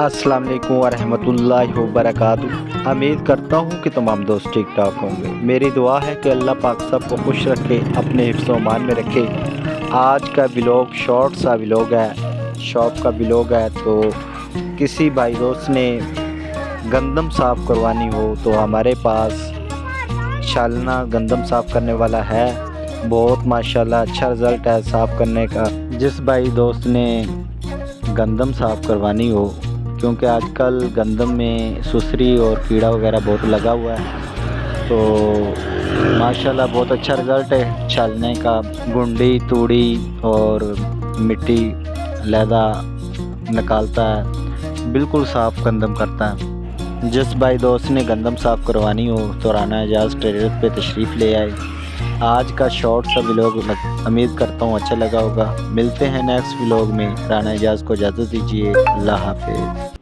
अस्सलाम वालेकुम वरहमतुल्लाहि वबरकातुहू। उम्मीद करता हूँ कि तमाम दोस्त ठीक ठाक होंगे। मेरी दुआ है कि अल्लाह पाक सबको खुश रखे, अपने हिफ्ज़ मान में रखे। आज का व्लॉग शॉर्ट सा व्लॉग है, शॉप का व्लॉग है। तो किसी भाई दोस्त ने गंदम साफ़ करवानी हो तो हमारे पास छालना गंदम साफ़ करने वाला है। बहुत माशाल्लाह अच्छा रिज़ल्ट है साफ़ करने का। जिस भाई दोस्त ने गंदम साफ़ करवानी हो, क्योंकि आजकल गंदम में सुसरी और कीड़ा वगैरह बहुत लगा हुआ है, तो माशाल्लाह बहुत अच्छा रिज़ल्ट है छालने का। गुंडी तूड़ी और मिट्टी लैदा निकालता है, बिल्कुल साफ़ गंदम करता है। जिस भाई दोस्त ने गंदम साफ़ करवानी हो तो राना एजाज़ ट्रेडर पे तशरीफ़ ले आए। आज का शॉर्ट सा व्लॉग उम्मीद करता हूँ अच्छा लगा होगा। मिलते हैं नेक्स्ट व्लॉग में। राना एजाज़ को इजाज़त दीजिए। अल्लाह हाफ़िज़।